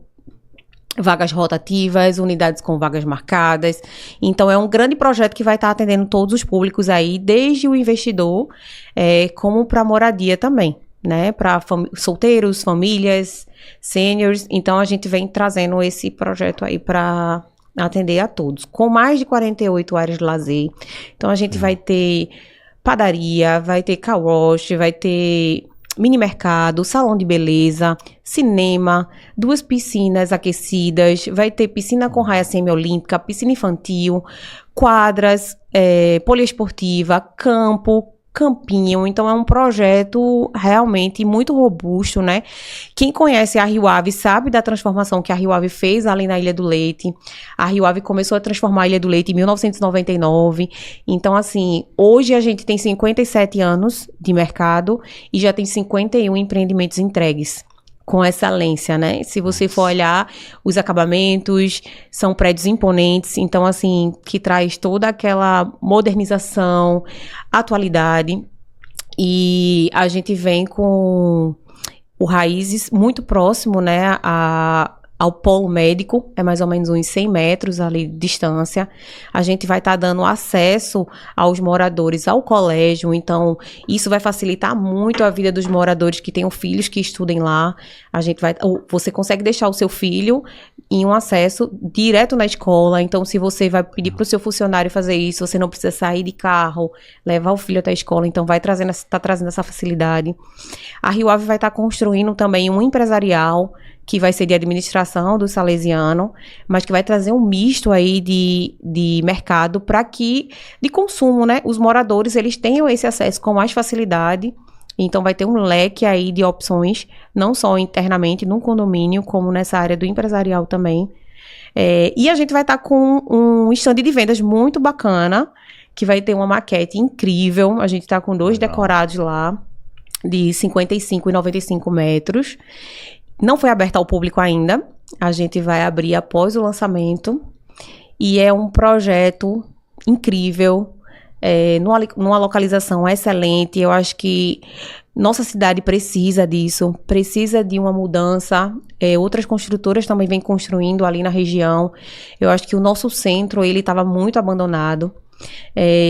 vagas rotativas, unidades com vagas marcadas. Então, é um grande projeto que vai estar atendendo todos os públicos aí, desde o investidor, como para moradia também, né? Para solteiros, famílias, seniors. Então, a gente vem trazendo esse projeto aí para atender a todos, com mais de 48 áreas de lazer. Então, a gente vai ter padaria, vai ter car wash, vai ter mini mercado, salão de beleza, cinema, 2 piscinas aquecidas, vai ter piscina com raia semiolímpica, piscina infantil, quadras, poliesportiva, campinho. Então é um projeto realmente muito robusto, né? Quem conhece a Rio Ave sabe da transformação que a Rio Ave fez ali na Ilha do Leite. A Rio Ave começou a transformar a Ilha do Leite em 1999. Então, assim, hoje a gente tem 57 anos de mercado e já tem 51 empreendimentos entregues com excelência, né? Se você for olhar os acabamentos, são prédios imponentes, então, assim, que traz toda aquela modernização, atualidade. E a gente vem com o Raízes muito próximo, né, ao polo médico, é mais ou menos uns 100 metros ali de distância. A gente vai estar dando acesso aos moradores ao colégio, então isso vai facilitar muito a vida dos moradores que tenham filhos que estudem lá. Você consegue deixar o seu filho em um acesso direto na escola, então se você vai pedir para o seu funcionário fazer isso, você não precisa sair de carro, levar o filho até a escola, então tá trazendo essa facilidade. A Rio Ave vai estar construindo também um empresarial, que vai ser de administração do Salesiano, mas que vai trazer um misto aí de mercado para que, de consumo, né? Os moradores, eles tenham esse acesso com mais facilidade. Então, vai ter um leque aí de opções, não só internamente no condomínio, como nessa área do empresarial também. E a gente vai estar com um stand de vendas muito bacana, que vai ter uma maquete incrível. A gente está com 2 decorados lá, de 55 e 95 metros. não foi aberta ao público ainda. A gente vai abrir após o lançamento. E é um projeto incrível, numa localização excelente. Eu acho que nossa cidade precisa disso, precisa de uma mudança. Outras construtoras também vêm construindo ali na região. Eu acho que o nosso centro, ele estava muito abandonado.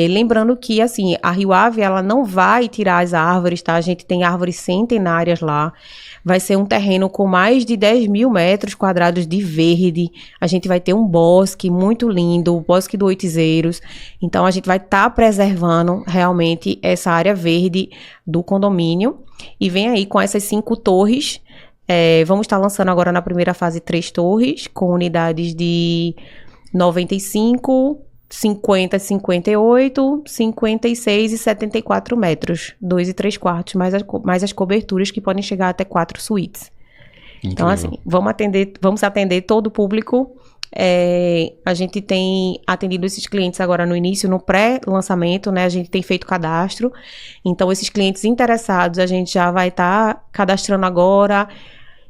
Lembrando que, assim, a Rio Ave, ela não vai tirar as árvores, tá? A gente tem árvores centenárias lá. Vai ser um terreno com mais de 10 mil metros quadrados de verde. A gente vai ter um bosque muito lindo, o Bosque do Oitizeiros. Então, a gente vai estar preservando realmente essa área verde do condomínio. E vem aí com essas 5 torres. Vamos estar lançando agora na primeira fase 3 torres, com unidades de 95, 50, 58, 56 e 74 metros, 2 e 3 quartos, mais as coberturas que podem chegar até 4 suítes. Incrível. Então, assim, vamos atender todo o público. A gente tem atendido esses clientes agora no início, no pré-lançamento, né? A gente tem feito cadastro. Então, esses clientes interessados, a gente já vai estar cadastrando agora.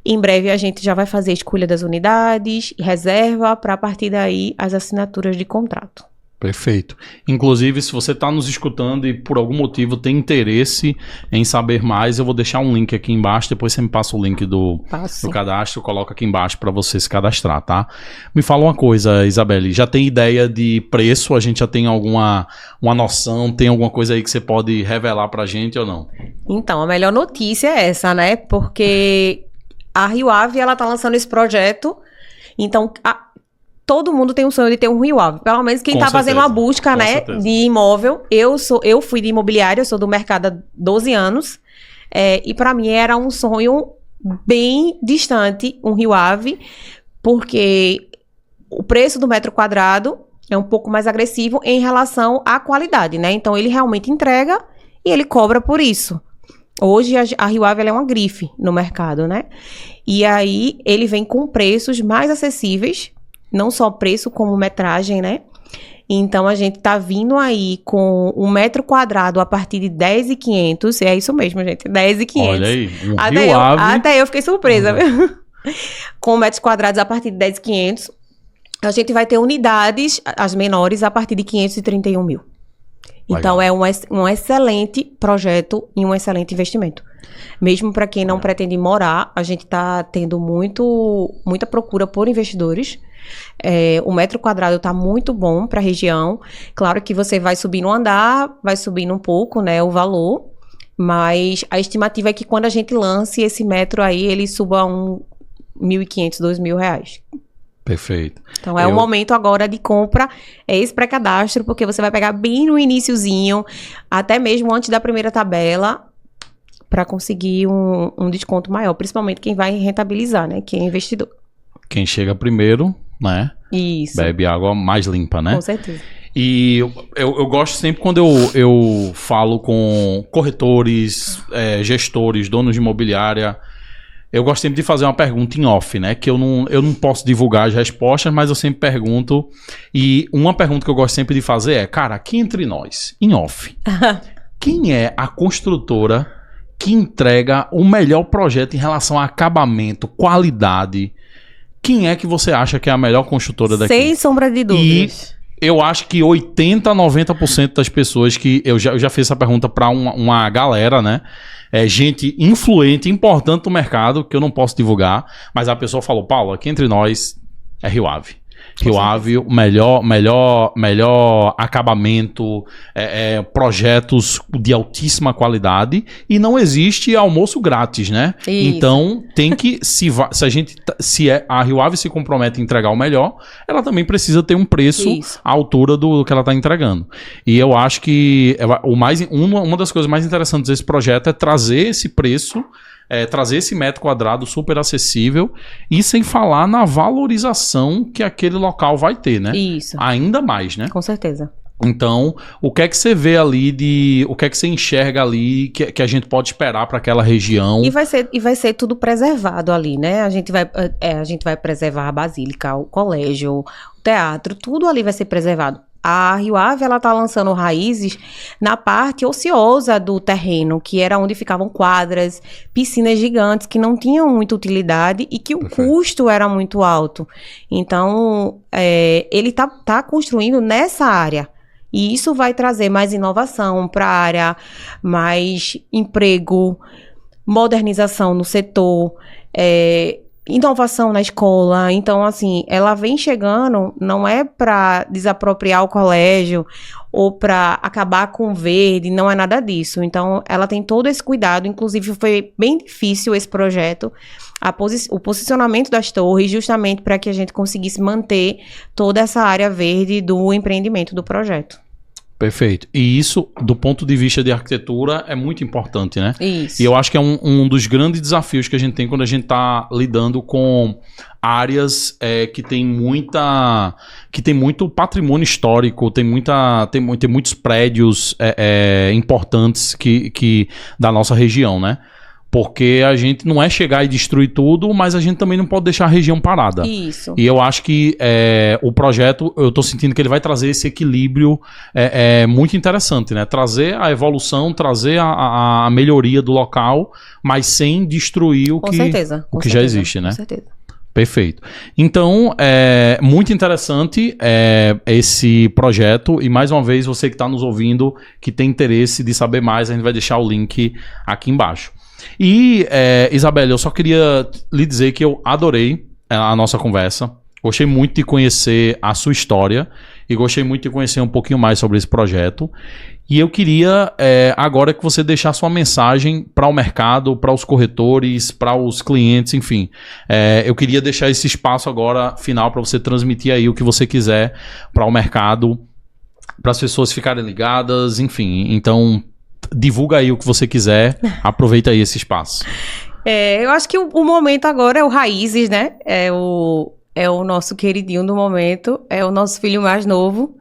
Em breve, a gente já vai fazer a escolha das unidades, reserva, para a partir daí, as assinaturas de contrato. Perfeito. Inclusive, se você está nos escutando e por algum motivo tem interesse em saber mais, eu vou deixar um link aqui embaixo, depois você me passa o link do cadastro, coloca aqui embaixo para você se cadastrar, tá? Me fala uma coisa, Isabelle, já tem ideia de preço? A gente já tem uma noção? Tem alguma coisa aí que você pode revelar pra gente ou não? Então, a melhor notícia é essa, né? Porque a Rio Ave, ela tá lançando esse projeto, então todo mundo tem um sonho de ter um Rio Ave. Pelo menos quem tá fazendo uma busca, né, de imóvel. Eu fui de imobiliária, eu sou do mercado há 12 anos. E para mim era um sonho bem distante, um Rio Ave, porque o preço do metro quadrado é um pouco mais agressivo em relação à qualidade, né? Então ele realmente entrega e ele cobra por isso. Hoje a Rio Ave, ela é uma grife no mercado, né? E aí ele vem com preços mais acessíveis, não só preço como metragem, né? Então, a gente tá vindo aí com um metro quadrado a partir de 10.500. É isso mesmo, gente, 10.500. Olha aí, Rio Ave. Até eu fiquei surpresa, viu? Com metros quadrados a partir de 10.500. A gente vai ter unidades, as menores, a partir de 531 mil. Então, legal. É um excelente projeto e um excelente investimento. Mesmo para quem não pretende morar, a gente está tendo muita procura por investidores. O metro quadrado está muito bom para a região. Claro que você vai subindo um andar, vai subindo um pouco, né, o valor. Mas a estimativa é que quando a gente lance esse metro aí, ele suba R$1.500, R$2.000. Perfeito. Então o momento agora de compra, esse pré-cadastro, porque você vai pegar bem no iniciozinho, até mesmo antes da primeira tabela, para conseguir um desconto maior, principalmente quem vai rentabilizar, né? Quem é investidor. Quem chega primeiro, né? Isso. Bebe água mais limpa, né? Com certeza. E eu gosto sempre quando eu falo com corretores, gestores, donos de imobiliária. Eu gosto sempre de fazer uma pergunta em off, né? Que eu não posso divulgar as respostas, mas eu sempre pergunto. E uma pergunta que eu gosto sempre de fazer é, cara, aqui entre nós, em off, quem é a construtora que entrega o melhor projeto em relação a acabamento, qualidade? Quem é que você acha que é a melhor construtora daqui? Sem sombra de dúvidas. E eu acho que 80% a 90% das pessoas que... Eu já fiz essa pergunta para uma galera, né? Gente influente, importante do mercado, que eu não posso divulgar, mas a pessoa falou, Paulo, aqui entre nós é Rio Ave. Rio Ave, o melhor acabamento, projetos de altíssima qualidade, e não existe almoço grátis, né? Isso. Então, tem que, se a Rio Ave se compromete a entregar o melhor, ela também precisa ter um preço à altura do que ela está entregando. E eu acho que uma das coisas mais interessantes desse projeto é trazer esse preço, trazer esse metro quadrado super acessível, e sem falar na valorização que aquele local vai ter, né? Isso. Ainda mais, né? Com certeza. Então, o que é que você vê ali o que é que você enxerga ali que a gente pode esperar para aquela região? E vai ser tudo preservado ali, né? A gente vai preservar a basílica, o colégio, o teatro, tudo ali vai ser preservado. A Rio Ave, ela tá lançando raízes na parte ociosa do terreno, que era onde ficavam quadras, piscinas gigantes que não tinham muita utilidade e que o custo era muito alto. Então, ele tá construindo nessa área. E isso vai trazer mais inovação para a área, mais emprego, modernização no setor, inovação na escola. Então, assim, ela vem chegando, não é para desapropriar o colégio ou para acabar com o verde, não é nada disso. Então, ela tem todo esse cuidado, inclusive foi bem difícil esse projeto, o posicionamento das torres, justamente para que a gente conseguisse manter toda essa área verde do empreendimento do projeto. Perfeito. E isso, do ponto de vista de arquitetura, é muito importante, né? Isso. E eu acho que é um dos grandes desafios que a gente tem quando a gente está lidando com áreas que tem muito patrimônio histórico, tem muitos prédios importantes da nossa região, né? Porque a gente não é chegar e destruir tudo, mas a gente também não pode deixar a região parada. Isso. E eu acho que o projeto, eu tô sentindo que ele vai trazer esse equilíbrio muito interessante, né? Trazer a evolução, trazer a melhoria do local, mas sem destruir o que já existe, né? Com certeza. Perfeito. Então, muito interessante esse projeto. E mais uma vez, você que está nos ouvindo, que tem interesse de saber mais, a gente vai deixar o link aqui embaixo. E, Isabelle, eu só queria lhe dizer que eu adorei a nossa conversa. Gostei muito de conhecer a sua história e gostei muito de conhecer um pouquinho mais sobre esse projeto. E eu queria agora que você deixasse sua mensagem para o mercado, para os corretores, para os clientes, enfim. Eu queria deixar esse espaço agora final para você transmitir aí o que você quiser para o mercado, para as pessoas ficarem ligadas, enfim. Então, divulga aí o que você quiser, aproveita aí esse espaço. Eu acho que o momento agora é o Raízes, né? É o nosso queridinho do momento, é o nosso filho mais novo,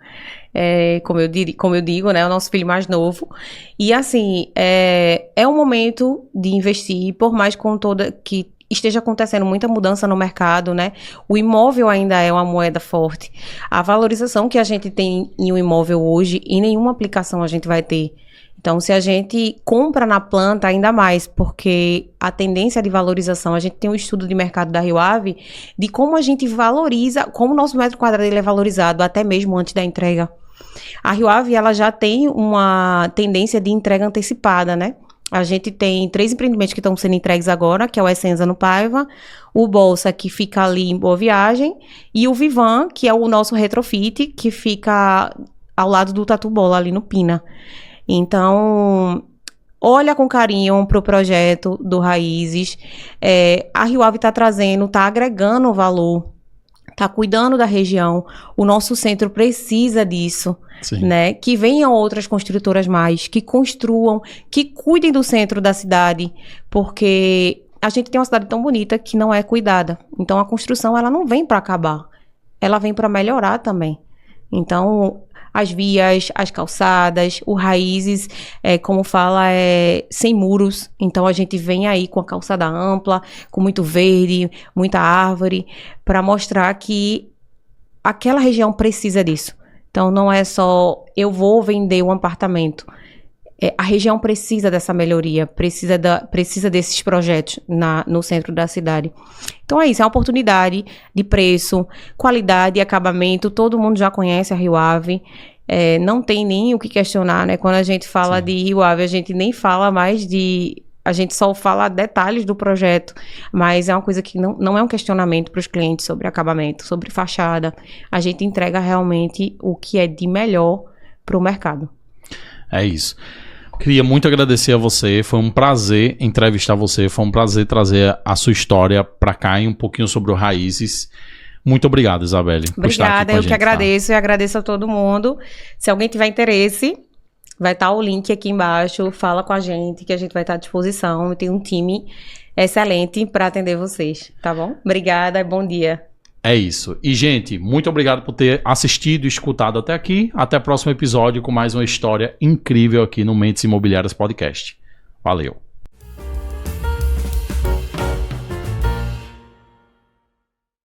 como eu digo, né? O nosso filho mais novo. E assim, é um momento de investir, por mais que esteja acontecendo muita mudança no mercado, né? O imóvel ainda é uma moeda forte. A valorização que a gente tem em um imóvel hoje, em nenhuma aplicação a gente vai ter. Então, se a gente compra na planta, ainda mais, porque a tendência de valorização, a gente tem um estudo de mercado da Rio Ave, de como a gente valoriza, como o nosso metro quadrado ele é valorizado, até mesmo antes da entrega. A Rio Ave, ela já tem uma tendência de entrega antecipada, né? A gente tem 3 empreendimentos que estão sendo entregues agora, que é o Essenza no Paiva, o Bolsa, que fica ali em Boa Viagem, e o Vivan, que é o nosso retrofit, que fica ao lado do Tatu Bola, ali no Pina. Então, olha com carinho para o projeto do Raízes. A Rio Ave está trazendo, está agregando valor, está cuidando da região. O nosso centro precisa disso, né? Que venham outras construtoras mais, que construam, que cuidem do centro da cidade, porque a gente tem uma cidade tão bonita que não é cuidada. Então, a construção, ela não vem para acabar, ela vem para melhorar também. Então, as vias, as calçadas, o Raízes, como fala, sem muros. Então, a gente vem aí com a calçada ampla, com muito verde, muita árvore, para mostrar que aquela região precisa disso. Então, não é só eu vou vender um apartamento. A região precisa dessa melhoria, precisa desses projetos no centro da cidade. Então é isso, é uma oportunidade de preço, qualidade e acabamento. Todo mundo já conhece a Rio Ave, não tem nem o que questionar, né? Quando a gente fala de Rio Ave, a gente nem fala mais a gente só fala detalhes do projeto, mas é uma coisa que não é um questionamento para os clientes sobre acabamento, sobre fachada. A gente entrega realmente o que é de melhor para o mercado. É isso. Queria muito agradecer a você, foi um prazer entrevistar você, foi um prazer trazer a sua história para cá e um pouquinho sobre o Raízes. Muito obrigado, Isabelle. Obrigada, eu que agradeço e agradeço a todo mundo. Se alguém tiver interesse, vai estar o link aqui embaixo, fala com a gente que a gente vai estar à disposição. Eu tenho um time excelente para atender vocês, tá bom? Obrigada e bom dia. É isso. E, gente, muito obrigado por ter assistido e escutado até aqui. Até o próximo episódio com mais uma história incrível aqui no Mentes Imobiliárias Podcast. Valeu.